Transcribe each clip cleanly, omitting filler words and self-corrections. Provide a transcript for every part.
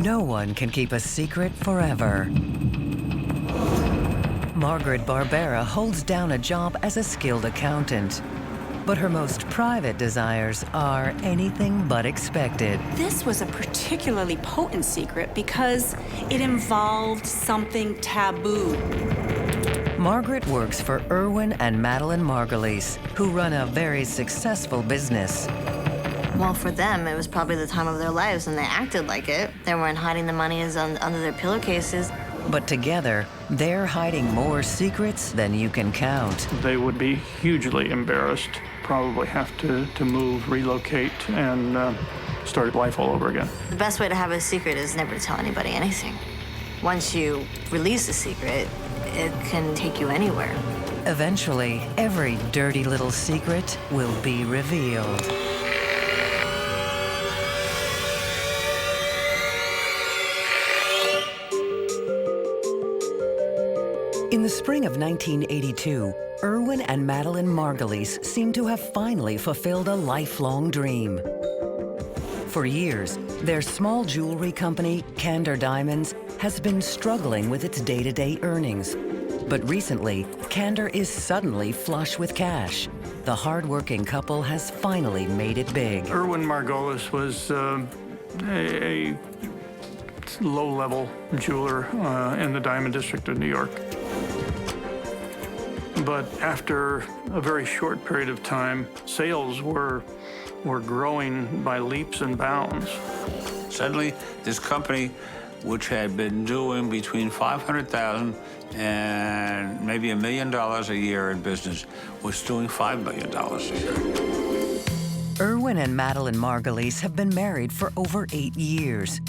No one can keep a secret forever. Margaret Barbera holds down a job as a skilled accountant. But her most private desires are anything but expected. This was a particularly potent secret because it involved something taboo. Margaret works for Erwin and Madeline Margulies, who run a very successful business. Well, for them, it was probably the time of their lives, and they acted like it. They weren't hiding the money under their pillowcases. But together, they're hiding more secrets than you can count. They would be hugely embarrassed, probably have to move, relocate, and start life all over again. The best way to have a secret is never to tell anybody anything. Once you release a secret, it can take you anywhere. Eventually, every dirty little secret will be revealed. In the spring of 1982, Erwin and Madeline Margulies seem to have finally fulfilled a lifelong dream. For years, their small jewelry company, Candor Diamonds, has been struggling with its day-to-day earnings. But recently, Candor is suddenly flush with cash. The hard-working couple has finally made it big. Erwin Margulies was a low-level jeweler in the Diamond District of New York. But after a very short period of time, sales were growing by leaps and bounds. Suddenly, this company, which had been doing between $500,000 and maybe $1 million a year in business, was doing $5 million a year. Erwin and Madeline Margulies have been married for over 8 years.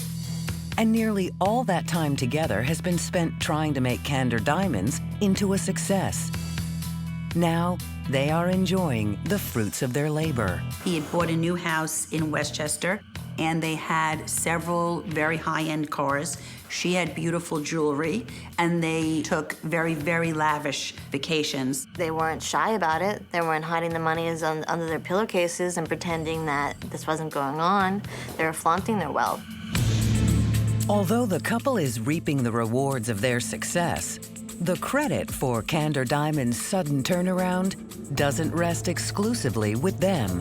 And nearly all that time together has been spent trying to make Candor Diamonds into a success. Now, they are enjoying the fruits of their labor. He had bought a new house in Westchester, and they had several very high-end cars. She had beautiful jewelry, and they took very, very lavish vacations. They weren't shy about it. They weren't hiding the money under their pillowcases and pretending that this wasn't going on. They were flaunting their wealth. Although the couple is reaping the rewards of their success, the credit for Candor Diamonds' sudden turnaround doesn't rest exclusively with them.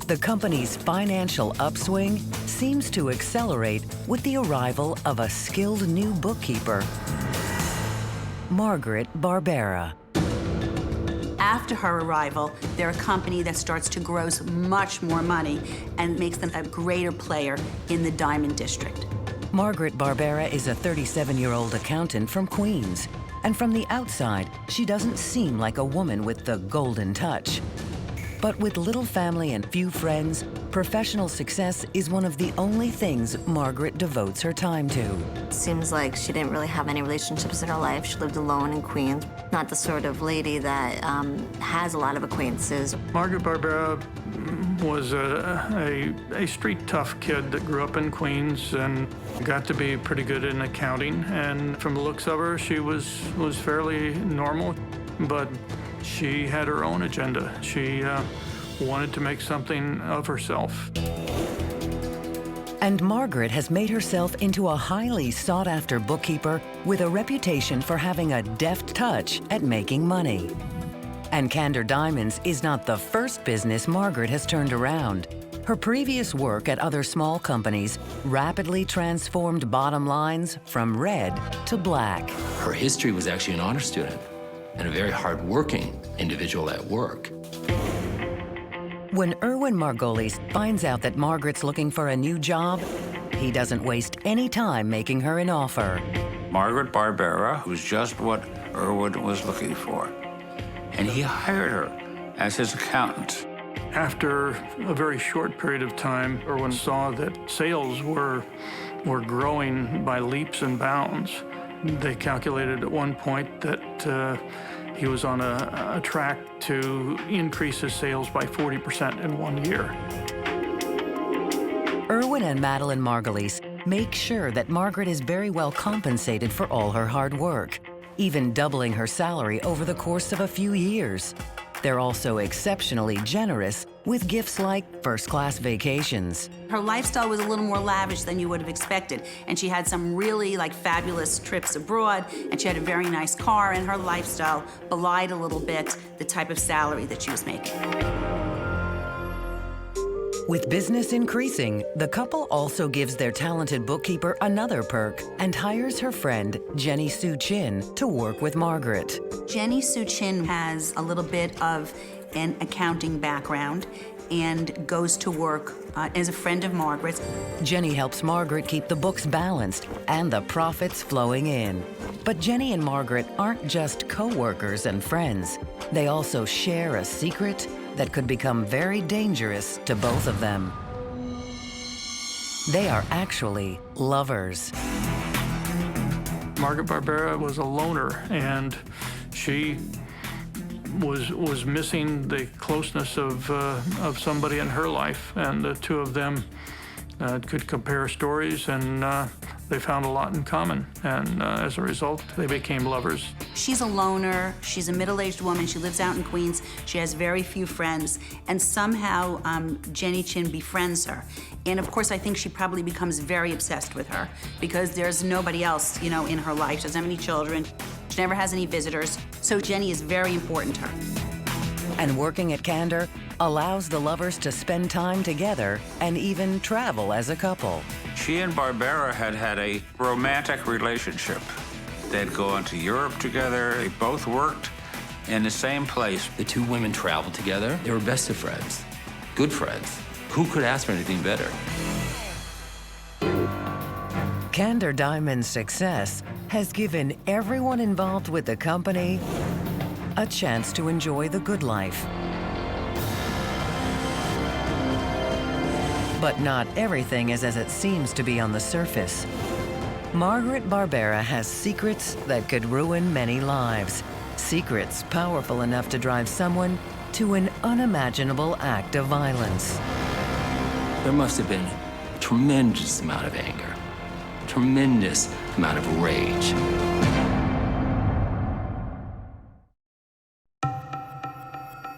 The company's financial upswing seems to accelerate with the arrival of a skilled new bookkeeper, Margaret Barbera. After her arrival, they're a company that starts to gross much more money and makes them a greater player in the Diamond District. Margaret Barbera is a 37-year-old accountant from Queens. And from the outside, she doesn't seem like a woman with the golden touch. But with little family and few friends, professional success is one of the only things Margaret devotes her time to. It seems like she didn't really have any relationships in her life. She lived alone in Queens. Not the sort of lady that has a lot of acquaintances. Margaret Barbera was a street tough kid that grew up in Queens and got to be pretty good in accounting. And from the looks of her, she was fairly normal, but she had her own agenda. She wanted to make something of herself. And Margaret has made herself into a highly sought-after bookkeeper with a reputation for having a deft touch at making money. And Candor Diamonds is not the first business Margaret has turned around. Her previous work at other small companies rapidly transformed bottom lines from red to black. Her history was actually an honor student and a very hard-working individual at work. When Erwin Margulies finds out that Margaret's looking for a new job, he doesn't waste any time making her an offer. Margaret Barbera was just what Erwin was looking for, and he hired her as his accountant. After a very short period of time, Erwin saw that sales were growing by leaps and bounds. They calculated at one point that he was on a track to increase his sales by 40% in 1 year. Erwin and Madeline Margulies make sure that Margaret is very well compensated for all her hard work, even doubling her salary over the course of a few years. They're also exceptionally generous with gifts like first-class vacations. Her lifestyle was a little more lavish than you would have expected, and she had some really fabulous trips abroad, and she had a very nice car, and her lifestyle belied a little bit the type of salary that she was making. With business increasing, the couple also gives their talented bookkeeper another perk and hires her friend, Jenny Sue Chin, to work with Margaret. Jenny Sue Chin has a little bit of an accounting background and goes to work as a friend of Margaret's. Jenny helps Margaret keep the books balanced and the profits flowing in. But Jenny and Margaret aren't just co-workers and friends. They also share a secret that could become very dangerous to both of them. They are actually lovers. Margaret Barbera was a loner, and she was missing the closeness of somebody in her life, and the two of them could compare stories, and they found a lot in common, and as a result, they became lovers. She's a loner, she's a middle-aged woman, she lives out in Queens, she has very few friends, and somehow Jenny Chin befriends her. And of course, I think she probably becomes very obsessed with her because there's nobody else, in her life. She doesn't have any children, she never has any visitors, so Jenny is very important to her. And working at Candor allows the lovers to spend time together and even travel as a couple. She and Barbera had a romantic relationship. They'd go into Europe together. They both worked in the same place. The two women traveled together. They were best of friends, good friends. Who could ask for anything better? Candor Diamond's success has given everyone involved with the company a chance to enjoy the good life. But not everything is as it seems to be on the surface. Margaret Barbera has secrets that could ruin many lives. Secrets powerful enough to drive someone to an unimaginable act of violence. There must have been a tremendous amount of anger, a tremendous amount of rage.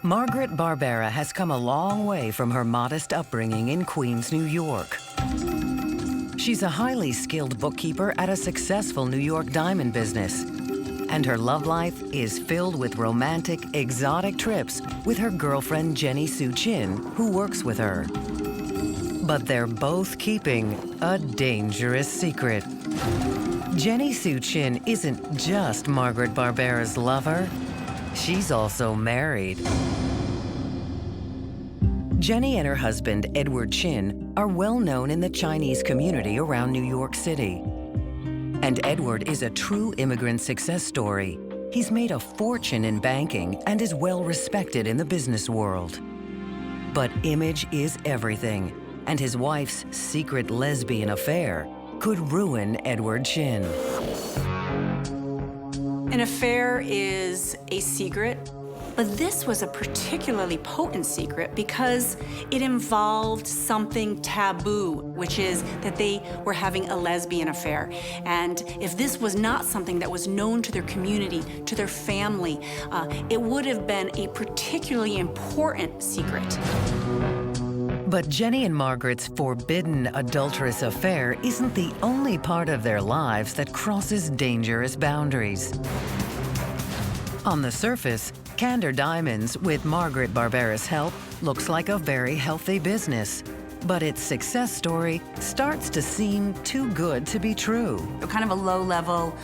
Margaret Barbera has come a long way from her modest upbringing in Queens, New York. She's a highly skilled bookkeeper at a successful New York diamond business. And her love life is filled with romantic, exotic trips with her girlfriend Jenny Sue Chin, who works with her. But they're both keeping a dangerous secret. Jenny Sue Chin isn't just Margaret Barbera's lover. She's also married. Jenny and her husband, Edward Chin, are well known in the Chinese community around New York City. And Edward is a true immigrant success story. He's made a fortune in banking and is well respected in the business world. But image is everything, and his wife's secret lesbian affair could ruin Edward Chin. An affair is a secret, but this was a particularly potent secret because it involved something taboo, which is that they were having a lesbian affair. And if this was not something that was known to their community, to their family, it would have been a particularly important secret. But Jenny and Margaret's forbidden adulterous affair isn't the only part of their lives that crosses dangerous boundaries. On the surface, Candor Diamonds, with Margaret Barbera's help, looks like a very healthy business. But its success story starts to seem too good to be true. Kind of a low-level,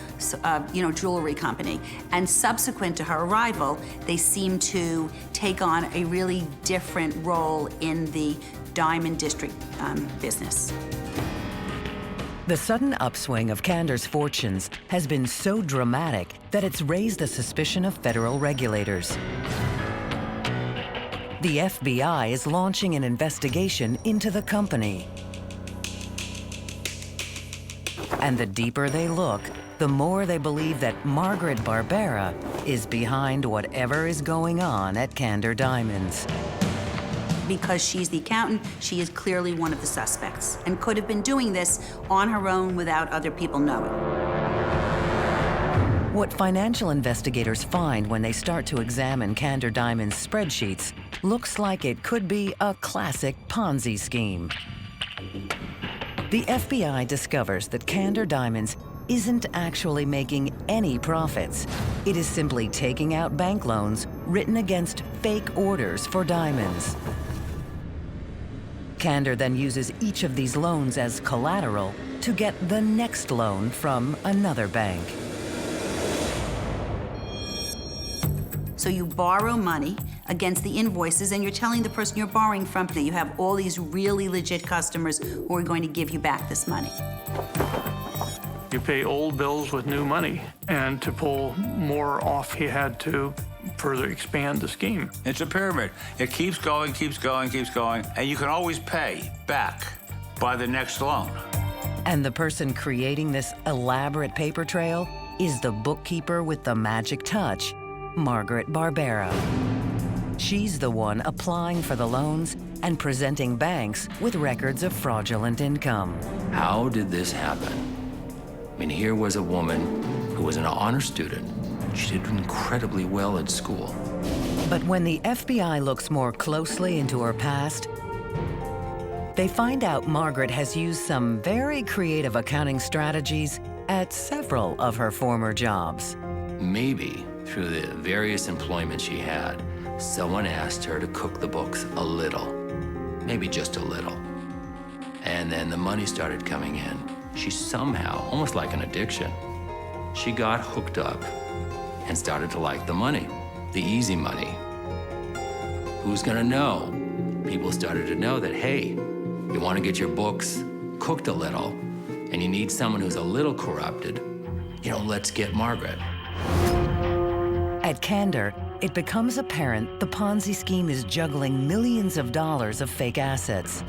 jewelry company. And subsequent to her arrival, they seem to take on a really different role in the diamond district business. The sudden upswing of Candor's fortunes has been so dramatic that it's raised the suspicion of federal regulators. The FBI is launching an investigation into the company. And the deeper they look, the more they believe that Margaret Barbera is behind whatever is going on at Candor Diamonds. Because she's the accountant, she is clearly one of the suspects and could have been doing this on her own without other people knowing. What financial investigators find when they start to examine Candor Diamond's spreadsheets looks like it could be a classic Ponzi scheme. The FBI discovers that Candor Diamonds isn't actually making any profits. It is simply taking out bank loans written against fake orders for diamonds. Candor then uses each of these loans as collateral to get the next loan from another bank. So you borrow money against the invoices, and you're telling the person you're borrowing from that you have all these really legit customers who are going to give you back this money. You pay old bills with new money, and to pull more off, he had to further expand the scheme. It's a pyramid. It keeps going, keeps going, keeps going, and you can always pay back by the next loan. And the person creating this elaborate paper trail is the bookkeeper with the magic touch, Margaret Barbera. She's the one applying for the loans and presenting banks with records of fraudulent income. How did this happen? I mean, here was a woman who was an honor student. She did incredibly well at school. But when the FBI looks more closely into her past, they find out Margaret has used some very creative accounting strategies at several of her former jobs. Maybe through the various employment she had, someone asked her to cook the books a little, maybe just a little. And then the money started coming in. She somehow, almost like an addiction, she got hooked up and started to like the money, the easy money. Who's gonna know? People started to know that, hey, you wanna get your books cooked a little, and you need someone who's a little corrupted, let's get Margaret. At Candor, it becomes apparent the Ponzi scheme is juggling millions of dollars of fake assets.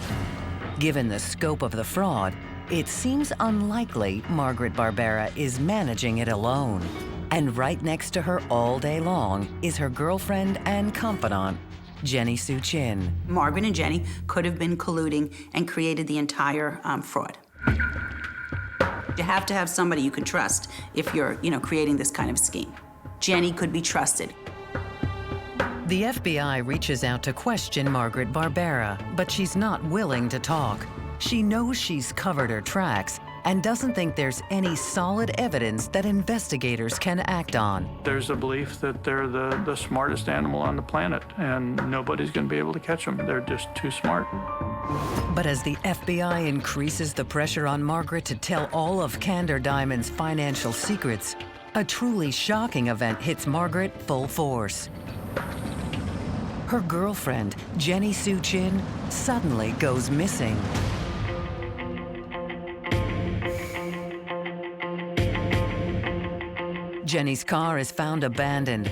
Given the scope of the fraud, it seems unlikely Margaret Barbera is managing it alone. And right next to her all day long is her girlfriend and confidant, Jenny Sue Chin. Margaret and Jenny could have been colluding and created the entire fraud. You have to have somebody you can trust if you're, creating this kind of scheme. Jenny could be trusted. The FBI reaches out to question Margaret Barbera, but she's not willing to talk. She knows she's covered her tracks and doesn't think there's any solid evidence that investigators can act on. There's a belief that they're the smartest animal on the planet, and nobody's going to be able to catch them. They're just too smart. But as the FBI increases the pressure on Margaret to tell all of Candor Diamond's financial secrets, a truly shocking event hits Margaret full force. Her girlfriend, Jenny Sue Chin, suddenly goes missing. Jenny's car is found abandoned,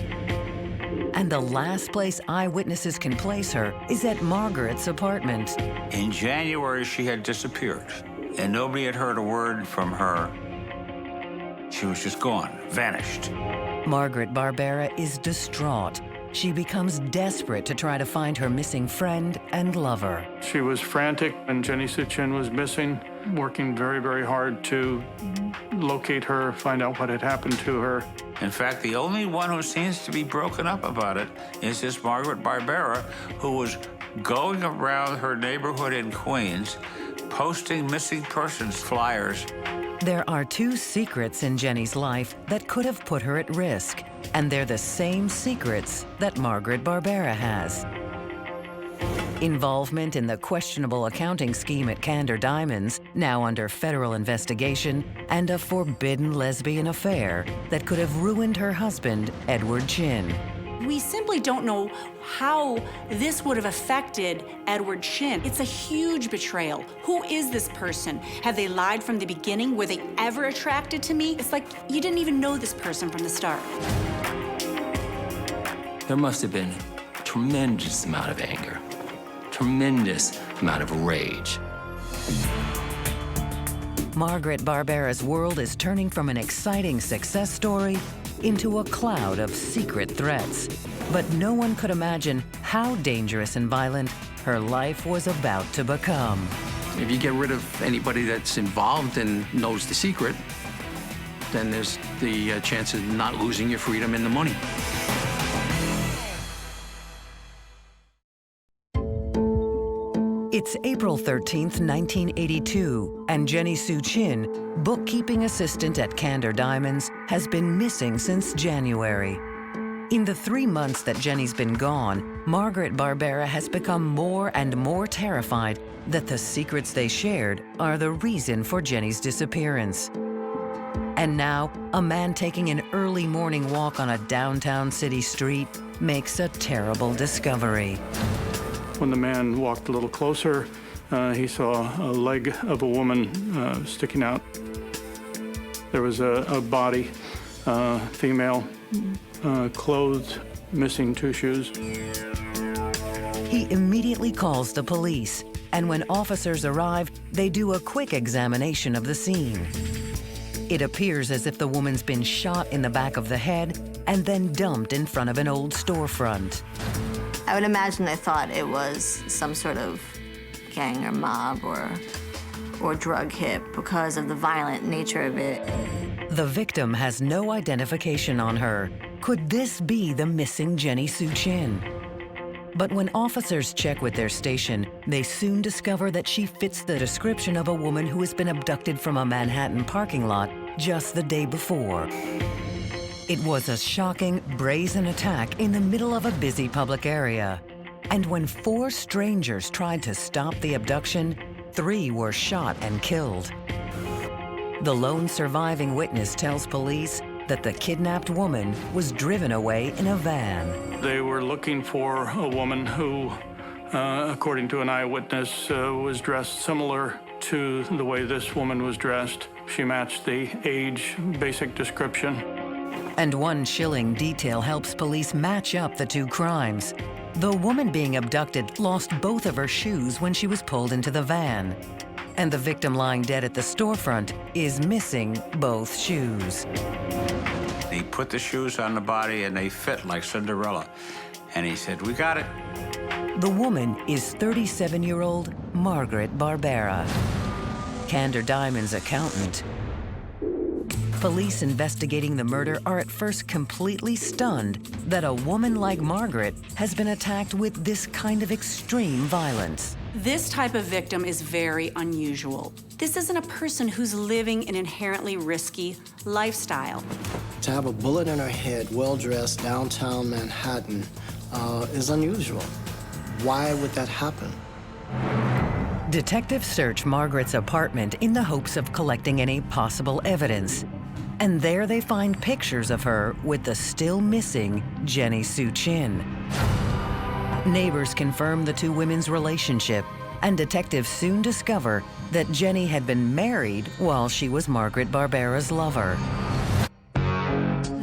and the last place eyewitnesses can place her is at Margaret's apartment. In January, she had disappeared, and nobody had heard a word from her. She was just gone, vanished. Margaret Barbera is distraught. She becomes desperate to try to find her missing friend and lover. She was frantic, and Jenny Sue Chin was missing, working very, very hard to locate her, find out what had happened to her. In fact, the only one who seems to be broken up about it is this Margaret Barbera, who was going around her neighborhood in Queens, posting missing persons flyers. There are two secrets in Jenny's life that could have put her at risk, and they're the same secrets that Margaret Barbera has. Involvement in the questionable accounting scheme at Candor Diamonds, now under federal investigation, and a forbidden lesbian affair that could have ruined her husband, Edward Chin. We simply don't know how this would have affected Edward Chin. It's a huge betrayal. Who is this person? Have they lied from the beginning? Were they ever attracted to me? It's like you didn't even know this person from the start. There must have been a tremendous amount of anger, tremendous amount of rage. Margaret Barbera's world is turning from an exciting success story into a cloud of secret threats. But no one could imagine how dangerous and violent her life was about to become. If you get rid of anybody that's involved and knows the secret, then there's the chance of not losing your freedom and the money. It's April 13th, 1982, and Jenny Soo Chin, bookkeeping assistant at Candor Diamonds, has been missing since January. In the 3 months that Jenny's been gone, Margaret Barbera has become more and more terrified that the secrets they shared are the reason for Jenny's disappearance. And now, a man taking an early morning walk on a downtown city street makes a terrible discovery. When the man walked a little closer, he saw a leg of a woman sticking out. There was a body, female, clothed, missing 2 shoes. He immediately calls the police, and when officers arrive, they do a quick examination of the scene. It appears as if the woman's been shot in the back of the head and then dumped in front of an old storefront. I would imagine they thought it was some sort of gang or mob or drug hit because of the violent nature of it. The victim has no identification on her. Could this be the missing Jenny Soo Chin? But when officers check with their station, they soon discover that she fits the description of a woman who has been abducted from a Manhattan parking lot just the day before. It was a shocking, brazen attack in the middle of a busy public area. And when 4 strangers tried to stop the abduction, 3 were shot and killed. The lone surviving witness tells police that the kidnapped woman was driven away in a van. They were looking for a woman who, according to an eyewitness, was dressed similar to the way this woman was dressed. She matched the age, basic description. And one chilling detail helps police match up the 2 crimes. The woman being abducted lost both of her shoes when she was pulled into the van. And the victim lying dead at the storefront is missing both shoes. He put the shoes on the body and they fit like Cinderella. And he said, "We got it." The woman is 37-year-old Margaret Barbera, Candor Diamonds' accountant. Police investigating the murder are at first completely stunned that a woman like Margaret has been attacked with this kind of extreme violence. This type of victim is very unusual. This isn't a person who's living an inherently risky lifestyle. To have a bullet in her head, well-dressed, downtown Manhattan, is unusual. Why would that happen? Detectives search Margaret's apartment in the hopes of collecting any possible evidence. And there they find pictures of her with the still missing Jenny Soo Chin. Neighbors confirm the 2 women's relationship, and detectives soon discover that Jenny had been married while she was Margaret Barbera's lover.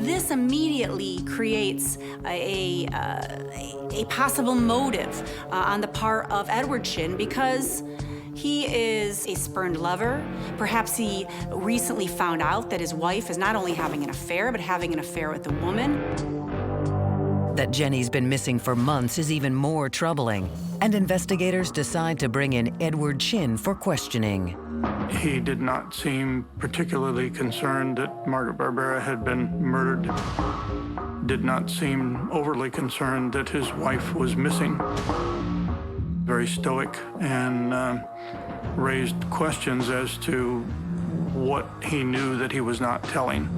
This immediately creates a possible motive on the part of Edward Chin because he is a spurned lover. Perhaps he recently found out that his wife is not only having an affair, but having an affair with a woman. That Jenny's been missing for months is even more troubling, and investigators decide to bring in Edward Chin for questioning. He did not seem particularly concerned that Margaret Barbera had been murdered. Did not seem overly concerned that his wife was missing. Very stoic and raised questions as to what he knew that he was not telling.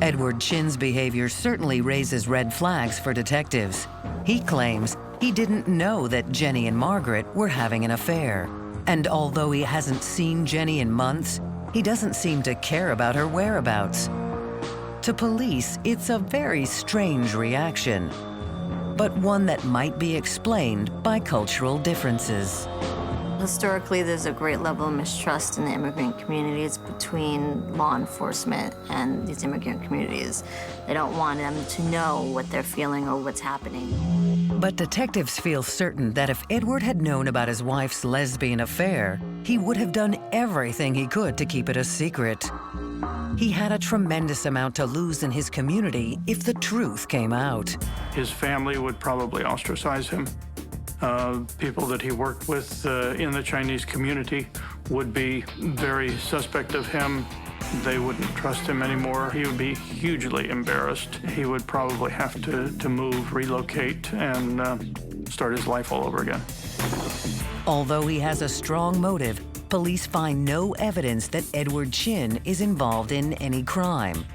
Edward Chin's behavior certainly raises red flags for detectives. He claims he didn't know that Jenny and Margaret were having an affair. And although he hasn't seen Jenny in months, he doesn't seem to care about her whereabouts. To police, it's a very strange reaction, but one that might be explained by cultural differences. Historically, there's a great level of mistrust in the immigrant communities between law enforcement and these immigrant communities. They don't want them to know what they're feeling or what's happening. But detectives feel certain that if Edward had known about his wife's lesbian affair, he would have done everything he could to keep it a secret. He had a tremendous amount to lose in his community if the truth came out. His family would probably ostracize him. People that he worked with in the Chinese community would be very suspect of him. They wouldn't trust him anymore. He would be hugely embarrassed. He would probably have to move, relocate, and start his life all over again. Although he has a strong motive, police find no evidence that Edward Chin is involved in any crime.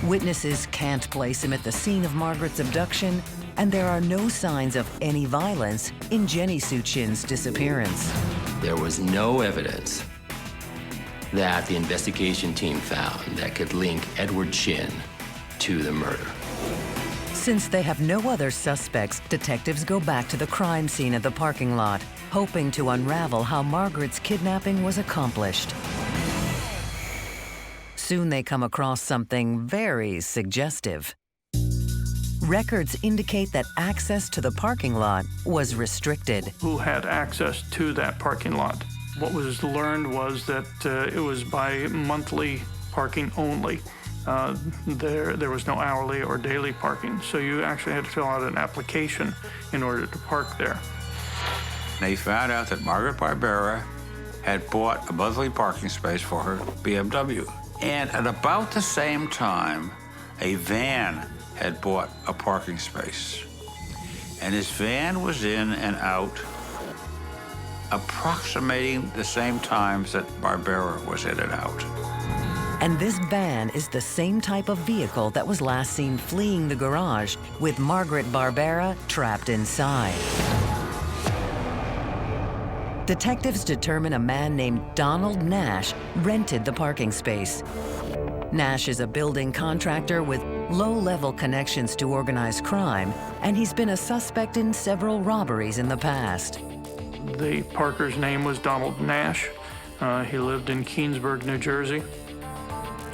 Witnesses can't place him at the scene of Margaret's abduction, and there are no signs of any violence in Jenny Sue Chin's disappearance. There was no evidence that the investigation team found that could link Edward Chin to the murder. Since they have no other suspects, detectives go back to the crime scene of the parking lot, hoping to unravel how Margaret's kidnapping was accomplished. Soon they come across something very suggestive. Records indicate that access to the parking lot was restricted. Who had access to that parking lot? What was learned was that it was by monthly parking only. There was no hourly or daily parking, so you actually had to fill out an application in order to park there. They found out that Margaret Barbera had bought a monthly parking space for her BMW. And at about the same time, a van had bought a parking space. And this van was in and out approximating the same times that Barbera was in and out. And this van is the same type of vehicle that was last seen fleeing the garage with Margaret Barbera trapped inside. Detectives determine a man named Donald Nash rented the parking space. Nash is a building contractor with low-level connections to organized crime, and he's been a suspect in several robberies in the past. The parker's name was Donald Nash. He lived in Keansburg, New Jersey.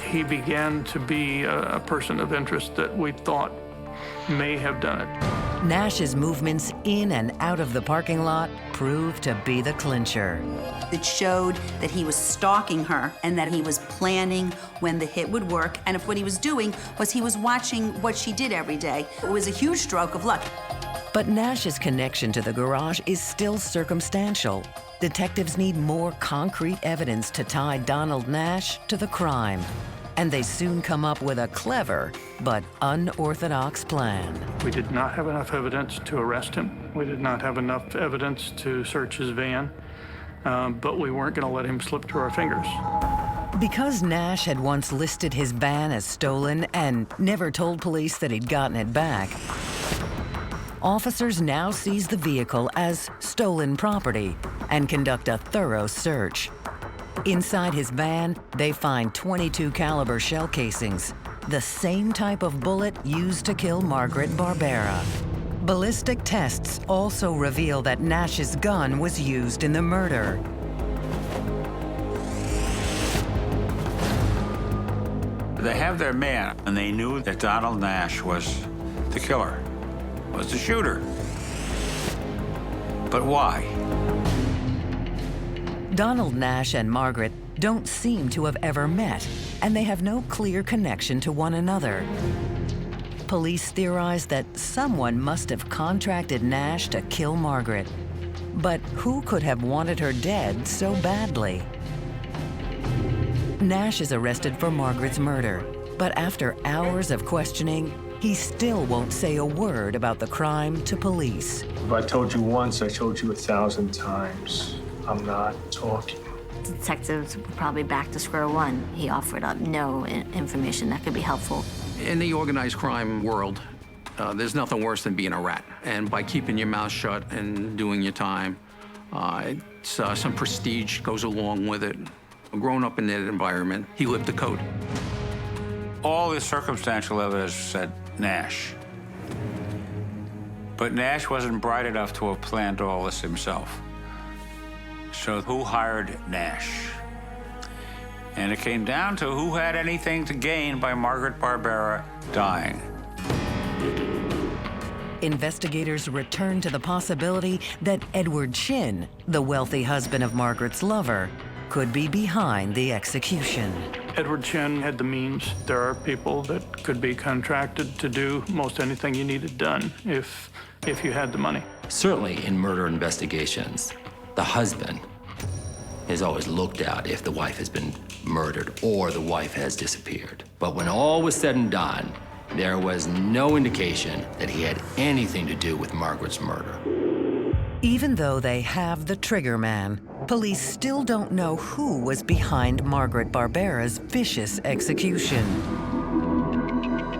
He began to be a person of interest that we thought may have done it. Nash's movements in and out of the parking lot proved to be the clincher. It showed that he was stalking her and that he was planning when the hit would work, and if what he was doing was he was watching what she did every day. It was a huge stroke of luck. But Nash's connection to the garage is still circumstantial. Detectives need more concrete evidence to tie Donald Nash to the crime. And they soon come up with a clever but unorthodox plan. We did not have enough evidence to arrest him. We did not have enough evidence to search his van, but we weren't going to let him slip through our fingers. Because Nash had once listed his van as stolen and never told police that he'd gotten it back, officers now seize the vehicle as stolen property and conduct a thorough search. Inside his van, they find .22 caliber shell casings, the same type of bullet used to kill Margaret Barbera. Ballistic tests also reveal that Nash's gun was used in the murder. They have their man, and they knew that Donald Nash was the killer, was the shooter. But why? Donald Nash and Margaret don't seem to have ever met, and they have no clear connection to one another. Police theorize that someone must have contracted Nash to kill Margaret. But who could have wanted her dead so badly? Nash is arrested for Margaret's murder, but after hours of questioning, he still won't say a word about the crime to police. If I told you once, I told you 1,000 times. I'm not talking. Detectives were probably back to square one. He offered up no information that could be helpful. In the organized crime world, there's nothing worse than being a rat. And by keeping your mouth shut and doing your time, some prestige goes along with it. Growing up in that environment, he lived the code. All the circumstantial evidence said Nash. But Nash wasn't bright enough to have planned all this himself. So who hired Nash? And it came down to who had anything to gain by Margaret Barbera dying. Investigators return to the possibility that Edward Chin, the wealthy husband of Margaret's lover, could be behind the execution. Edward Chin had the means. There are people that could be contracted to do most anything you needed done if you had the money. Certainly in murder investigations, the husband is always looked at if the wife has been murdered or the wife has disappeared. But when all was said and done, there was no indication that he had anything to do with Margaret's murder. Even though they have the trigger man, police still don't know who was behind Margaret Barbera's vicious execution.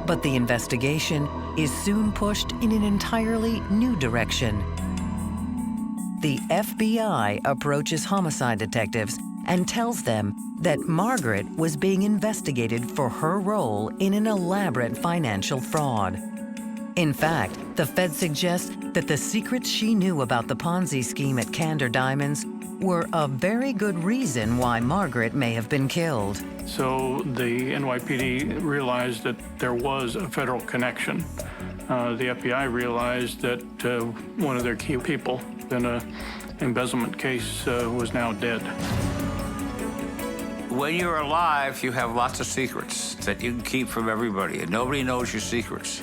But the investigation is soon pushed in an entirely new direction. The FBI approaches homicide detectives and tells them that Margaret was being investigated for her role in an elaborate financial fraud. In fact, the feds suggest that the secrets she knew about the Ponzi scheme at Candor Diamonds were a very good reason why Margaret may have been killed. So the NYPD realized that there was a federal connection. The FBI realized that one of their key people in an embezzlement case was now dead. When you're alive, you have lots of secrets that you can keep from everybody, and nobody knows your secrets.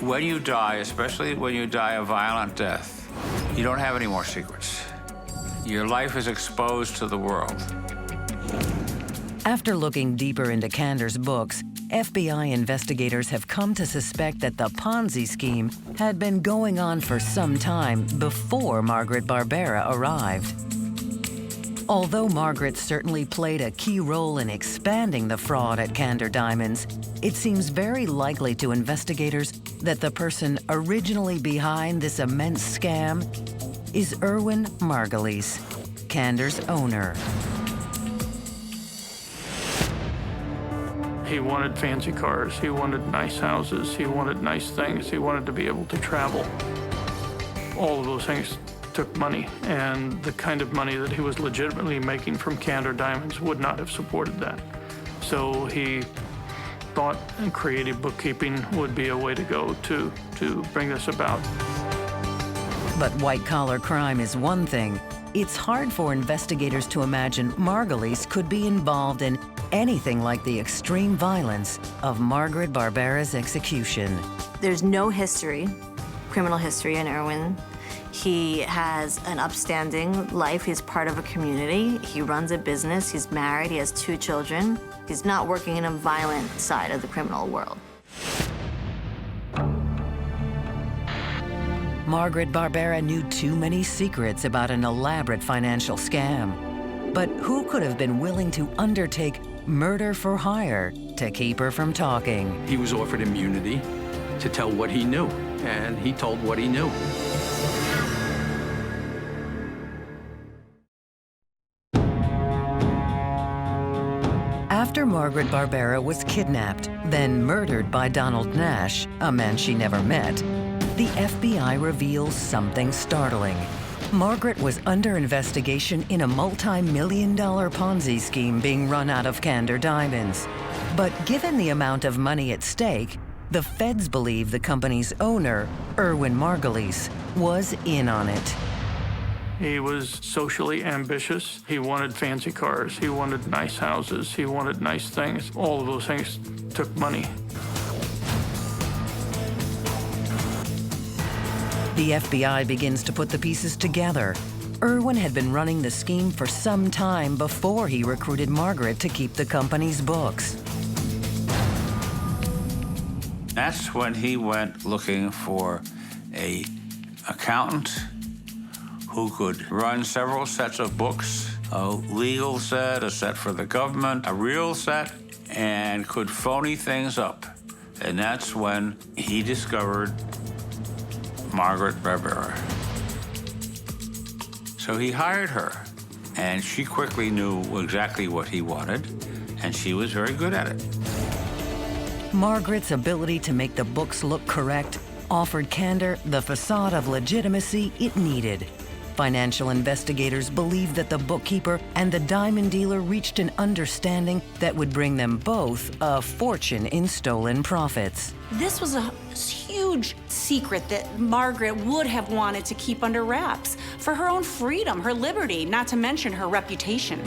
When you die, especially when you die a violent death, you don't have any more secrets. Your life is exposed to the world. After looking deeper into Candor's books, FBI investigators have come to suspect that the Ponzi scheme had been going on for some time before Margaret Barbera arrived. Although Margaret certainly played a key role in expanding the fraud at Candor Diamonds, it seems very likely to investigators that the person originally behind this immense scam is Erwin Margulies, Candor's owner. He wanted fancy cars, he wanted nice houses, he wanted nice things, he wanted to be able to travel. All of those things took money, and the kind of money that he was legitimately making from Candor Diamonds would not have supported that. So he thought creative bookkeeping would be a way to go to bring this about. But white-collar crime is one thing. It's hard for investigators to imagine Margulies could be involved in anything like the extreme violence of Margaret Barbera's execution. There's no history, criminal history in Erwin. He has an upstanding life. He's part of a community. He runs a business. He's married. He has 2 children. He's not working in a violent side of the criminal world. Margaret Barbera knew too many secrets about an elaborate financial scam. But who could have been willing to undertake murder for hire to keep her from talking? He was offered immunity to tell what he knew, and he told what he knew. After Margaret Barbera was kidnapped, then murdered by Donald Nash, a man she never met, the FBI reveals something startling. Margaret was under investigation in a multi-million-dollar Ponzi scheme being run out of Candor Diamonds. But given the amount of money at stake, the feds believe the company's owner, Erwin Margulies, was in on it. He was socially ambitious. He wanted fancy cars. He wanted nice houses. He wanted nice things. All of those things took money. The FBI begins to put the pieces together. Erwin had been running the scheme for some time before he recruited Margaret to keep the company's books. That's when he went looking for an accountant who could run several sets of books, a legal set, a set for the government, a real set, and could phony things up. And that's when he discovered Margaret Barbera. So he hired her, and she quickly knew exactly what he wanted, and she was very good at it. Margaret's ability to make the books look correct offered Candor the facade of legitimacy it needed. Financial investigators believed that the bookkeeper and the diamond dealer reached an understanding that would bring them both a fortune in stolen profits. This was a huge secret that Margaret would have wanted to keep under wraps for her own freedom, her liberty, not to mention her reputation.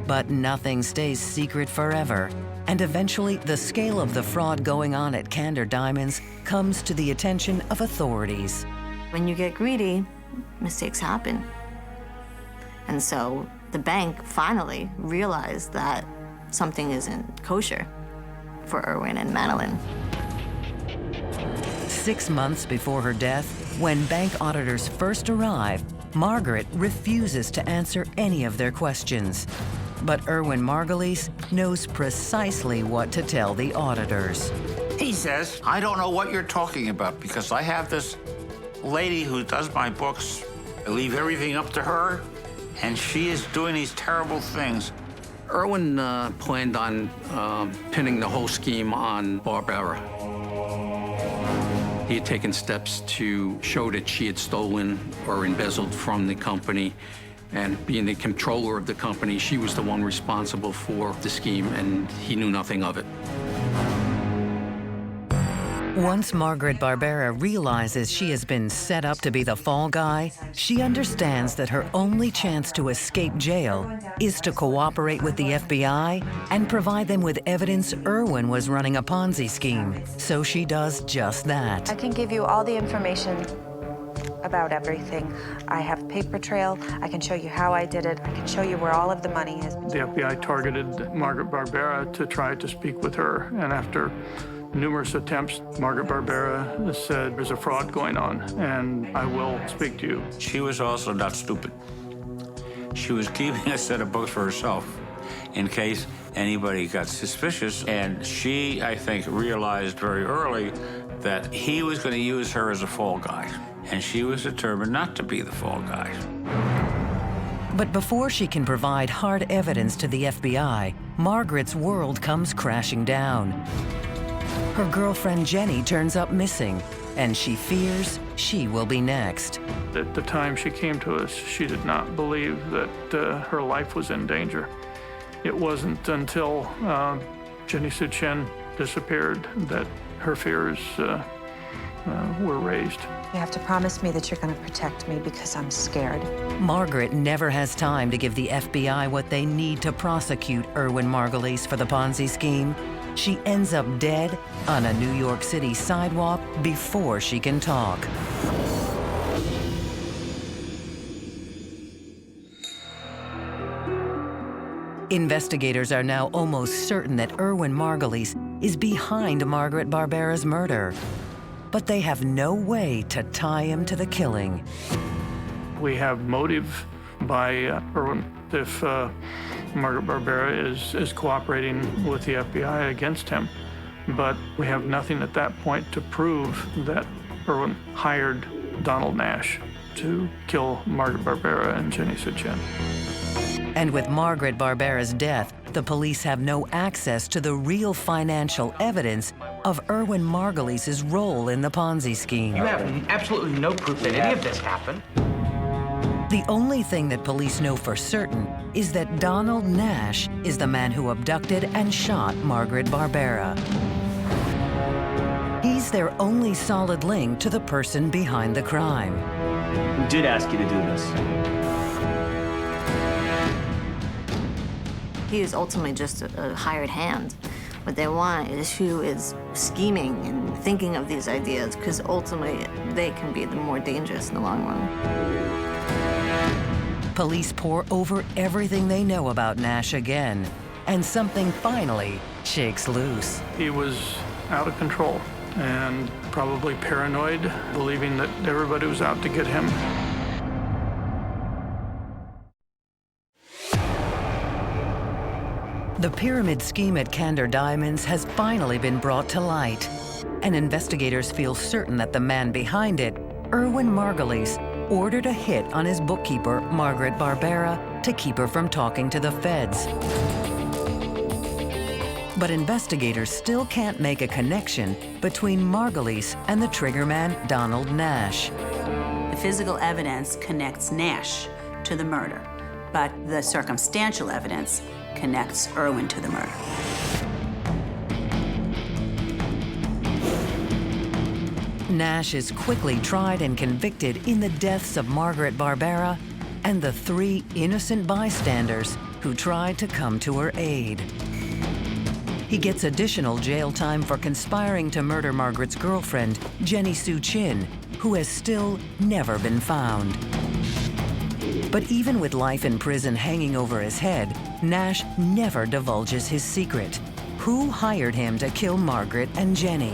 But nothing stays secret forever. And eventually, the scale of the fraud going on at Candor Diamonds comes to the attention of authorities. When you get greedy, mistakes happen. And so The bank finally realized that something isn't kosher for Erwin and Madeline. 6 months before her death, when bank auditors first arrive, Margaret refuses to answer any of their questions. But Erwin Margulies knows precisely what to tell the auditors. He says, I don't know what you're talking about because I have this lady who does my books. I leave everything up to her, and she is doing these terrible things. Erwin planned on pinning the whole scheme on Barbara. He had taken steps to show that she had stolen or embezzled from the company, and being the controller of the company, she was the one responsible for the scheme, and he knew nothing of it. Once Margaret Barbera realizes she has been set up to be the fall guy, she understands that her only chance to escape jail is to cooperate with the FBI and provide them with evidence Erwin was running a Ponzi scheme. So she does just that. I can give you all the information about everything. I have paper trail. I can show you how I did it. I can show you where all of the money is. The FBI targeted Margaret Barbera to try to speak with her, and after numerous attempts, Margaret Barbera said, there's a fraud going on, and I will speak to you. She was also not stupid. She was keeping a set of books for herself in case anybody got suspicious, and she, I think, realized very early that he was going to use her as a fall guy, and she was determined not to be the fall guy. But before she can provide hard evidence to the FBI, Margaret's world comes crashing down. Her girlfriend Jenny turns up missing, and she fears she will be next. At the time she came to us, she did not believe that her life was in danger. It wasn't until Jenny Sue Chen disappeared that her fears were raised. You have to promise me that you're going to protect me because I'm scared. Margaret never has time to give the FBI what they need to prosecute Erwin Margulies for the Ponzi scheme. She ends up dead on a New York City sidewalk before she can talk. Investigators are now almost certain that Erwin Margulies is behind Margaret Barbera's murder, but they have no way to tie him to the killing. We have motive by Erwin. If Margaret Barbera is cooperating with the FBI against him, but we have nothing at that point to prove that Erwin hired Donald Nash to kill Margaret Barbera and Jenny Sue Chen. And with Margaret Barbera's death, the police have no access to the real financial evidence of Erwin Margulies' role in the Ponzi scheme. You have absolutely no proof that any of this happened. The only thing that police know for certain is that Donald Nash is the man who abducted and shot Margaret Barbera. He's their only solid link to the person behind the crime. We did ask you to do this. He is ultimately just a hired hand. What they want is who is scheming and thinking of these ideas, because ultimately they can be the more dangerous in the long run. Police pore over everything they know about Nash again, and something finally shakes loose. He was out of control and probably paranoid, believing that everybody was out to get him. The pyramid scheme at Candor Diamonds has finally been brought to light, and investigators feel certain that the man behind it, Erwin Margulies, ordered a hit on his bookkeeper, Margaret Barbera, to keep her from talking to the feds. But investigators still can't make a connection between Margulies and the triggerman, Donald Nash. The physical evidence connects Nash to the murder, but the circumstantial evidence connects Erwin to the murder. Nash is quickly tried and convicted in the deaths of Margaret Barbera and the 3 innocent bystanders who tried to come to her aid. He gets additional jail time for conspiring to murder Margaret's girlfriend, Jenny Sue Chen, who has still never been found. But even with life in prison hanging over his head, Nash never divulges his secret. Who hired him to kill Margaret and Jenny?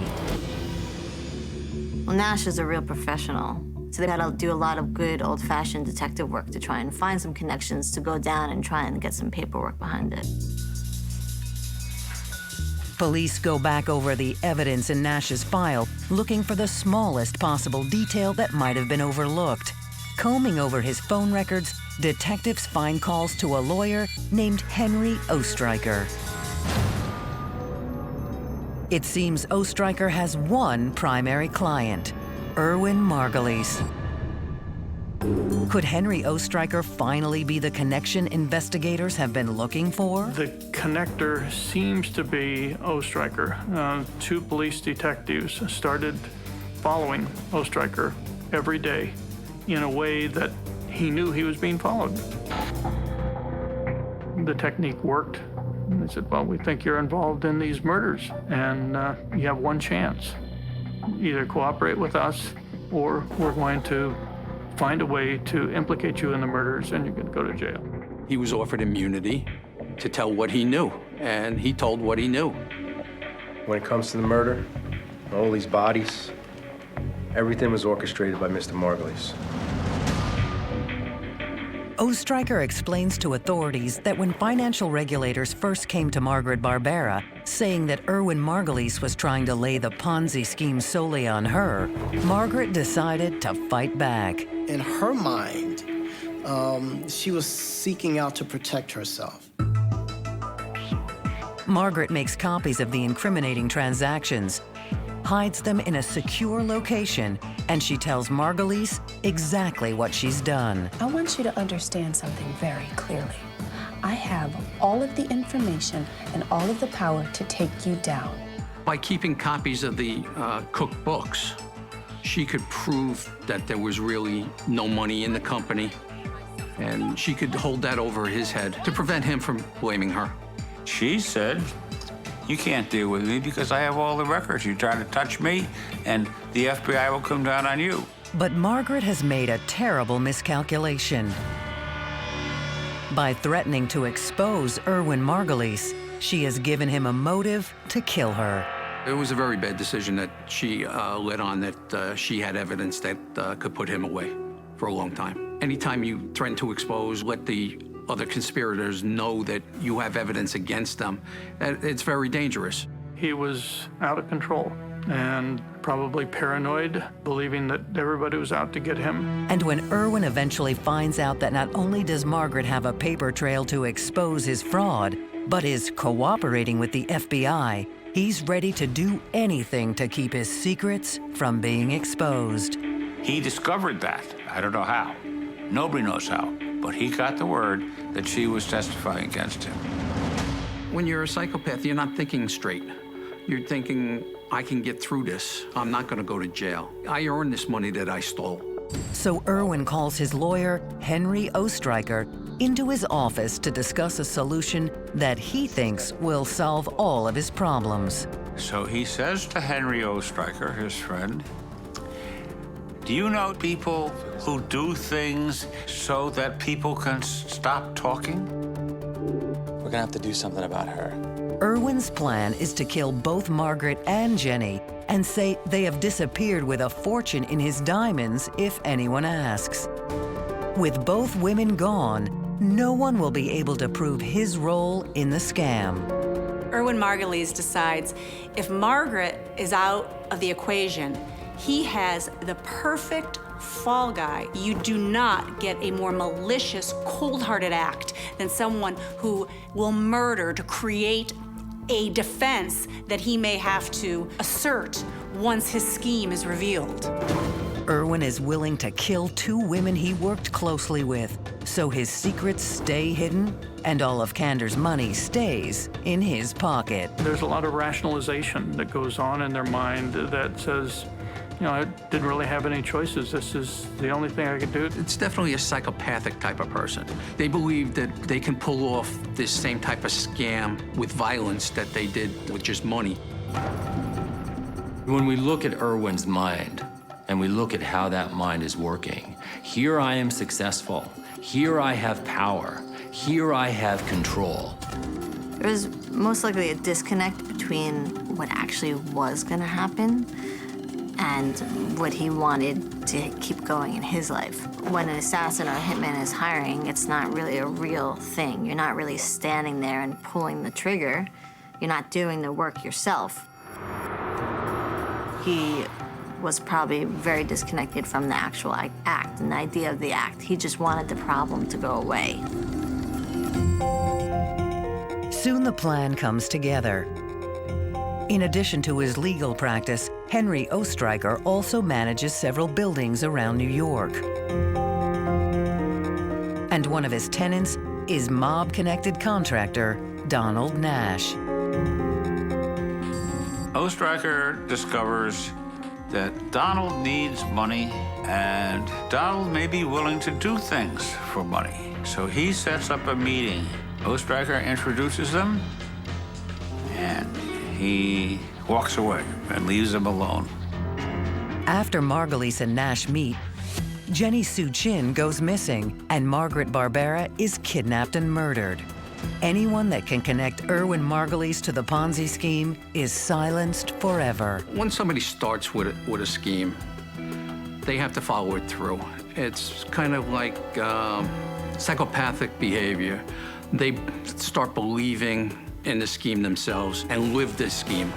Well, Nash is a real professional. So they had to do a lot of good old-fashioned detective work to try and find some connections to go down and try and get some paperwork behind it. Police go back over the evidence in Nash's file, looking for the smallest possible detail that might have been overlooked. Combing over his phone records, detectives find calls to a lawyer named Henry Ostreicher. It seems Ostreicher has one primary client, Erwin Margulies. Could Henry Ostreicher finally be the connection investigators have been looking for? The connector seems to be Ostreicher. Two police detectives started following Ostreicher every day in a way that he knew he was being followed. The technique worked. They said, well, we think you're involved in these murders, and you have one chance. Either cooperate with us, or we're going to find a way to implicate you in the murders, and you're going to go to jail. He was offered immunity to tell what he knew, and he told what he knew. When it comes to the murder, all these bodies, everything was orchestrated by Mr. Margulies. Ostreicher explains to authorities that when financial regulators first came to Margaret Barbera, saying that Erwin Margulies was trying to lay the Ponzi scheme solely on her, Margaret decided to fight back. In her mind, she was seeking out to protect herself. Margaret makes copies of the incriminating transactions, hides them in a secure location, and she tells Margulies exactly what she's done. I want you to understand something very clearly. I have all of the information and all of the power to take you down. By keeping copies of the cookbooks, she could prove that there was really no money in the company, and she could hold that over his head to prevent him from blaming her. She said, you can't deal with me because I have all the records. You try to touch me, and the FBI will come down on you. But Margaret has made a terrible miscalculation. By threatening to expose Erwin Margulies, she has given him a motive to kill her. It was a very bad decision that she let on that she had evidence that could put him away for a long time. Anytime you threaten to expose, let the other conspirators know that you have evidence against them, it's very dangerous. He was out of control and probably paranoid, believing that everybody was out to get him. And when Erwin eventually finds out that not only does Margaret have a paper trail to expose his fraud, but is cooperating with the FBI, he's ready to do anything to keep his secrets from being exposed. He discovered that. I don't know how. Nobody knows how. But he got the word that she was testifying against him. When you're a psychopath, you're not thinking straight. You're thinking, I can get through this. I'm not going to go to jail. I earned this money that I stole. So Erwin calls his lawyer, Henry Ostreicher, into his office to discuss a solution that he thinks will solve all of his problems. So he says to Henry Ostreicher, his friend, do you know people who do things so that people can stop talking? We're gonna have to do something about her. Erwin's plan is to kill both Margaret and Jenny and say they have disappeared with a fortune in his diamonds if anyone asks. With both women gone, no one will be able to prove his role in the scam. Erwin Margulies decides if Margaret is out of the equation, he has the perfect fall guy. You do not get a more malicious, cold-hearted act than someone who will murder to create a defense that he may have to assert once his scheme is revealed. Erwin is willing to kill two women he worked closely with, so his secrets stay hidden and all of Kander's money stays in his pocket. There's a lot of rationalization that goes on in their mind that says, you know, I didn't really have any choices. This is the only thing I could do. It's definitely a psychopathic type of person. They believe that they can pull off this same type of scam with violence that they did with just money. When we look at Erwin's mind, and we look at how that mind is working, here I am successful, Here I have power. Here I have control. There was most likely a disconnect between what actually was gonna happen and what he wanted to keep going in his life. When an assassin or a hitman is hiring, it's not really a real thing. You're not really standing there and pulling the trigger. You're not doing the work yourself. He was probably very disconnected from the actual act and the idea of the act. He just wanted the problem to go away. Soon the plan comes together. In addition to his legal practice, Henry Ostreicher also manages several buildings around New York. And one of his tenants is mob-connected contractor Donald Nash. Ostreicher discovers that Donald needs money, and Donald may be willing to do things for money. So he sets up a meeting. Ostreicher introduces them, and he walks away and leaves them alone. After Margulies and Nash meet, Jenny Sue Chin goes missing, and Margaret Barbera is kidnapped and murdered. Anyone that can connect Erwin Margulies to the Ponzi scheme is silenced forever. When somebody starts with a scheme, they have to follow it through. It's kind of like psychopathic behavior. They start believing in the scheme themselves and live this scheme.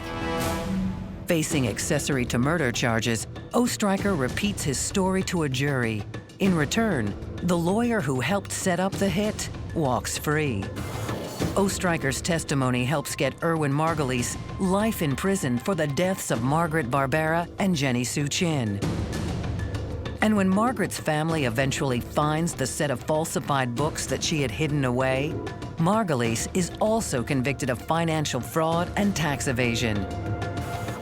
Facing accessory to murder charges, Ostreicher repeats his story to a jury. In return, the lawyer who helped set up the hit walks free. Ostreicher's testimony helps get Erwin Margulies life in prison for the deaths of Margaret Barbera and Jenny Sue Chin. And when Margaret's family eventually finds the set of falsified books that she had hidden away, Margulies is also convicted of financial fraud and tax evasion.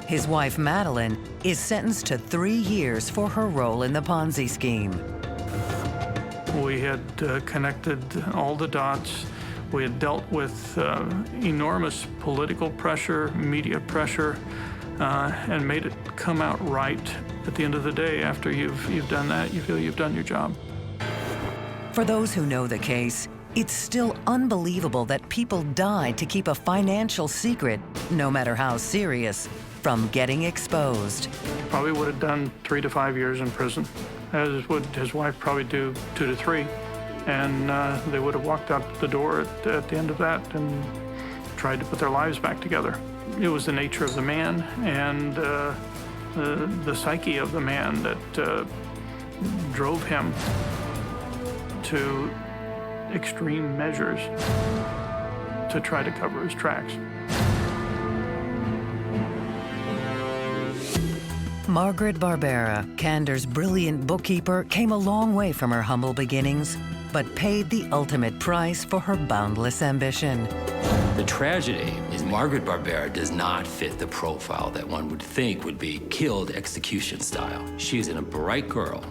His wife, Madeline, is sentenced to 3 years for her role in the Ponzi scheme. We had connected all the dots. We had dealt with enormous political pressure, media pressure, and made it come out right. At the end of the day, after you've done that, you feel you've done your job. For those who know the case, it's still unbelievable that people died to keep a financial secret, no matter how serious, from getting exposed. Probably would have done 3 to 5 years in prison, as would his wife probably do 2 to 3. And they would have walked out the door at the end of that and tried to put their lives back together. It was the nature of the man and the psyche of the man that drove him to extreme measures to try to cover his tracks. Margaret Barbera, Cander's brilliant bookkeeper, came a long way from her humble beginnings, but paid the ultimate price for her boundless ambition. The tragedy is Margaret Barbera does not fit the profile that one would think would be killed execution style. She's a bright girl.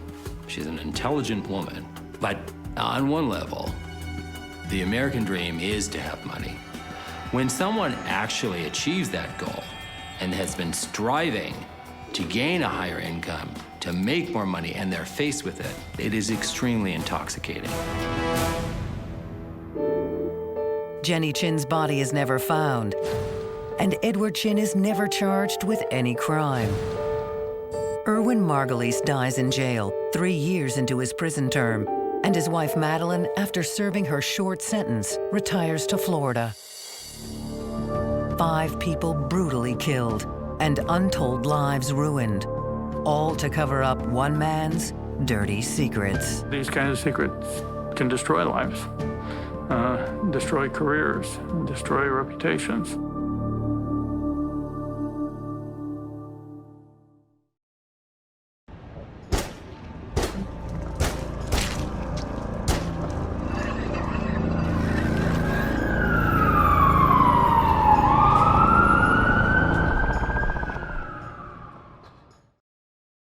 She's an intelligent woman. But on one level, the American dream is to have money. When someone actually achieves that goal and has been striving to gain a higher income, to make more money, and they're faced with it, it is extremely intoxicating. Jenny Chin's body is never found, and Edward Chin is never charged with any crime. Erwin Margulies dies in jail 3 years into his prison term, and his wife Madeline, after serving her short sentence, retires to Florida. 5 people brutally killed, and untold lives ruined, all to cover up one man's dirty secrets. These kinds of secrets can destroy lives, destroy careers, destroy reputations.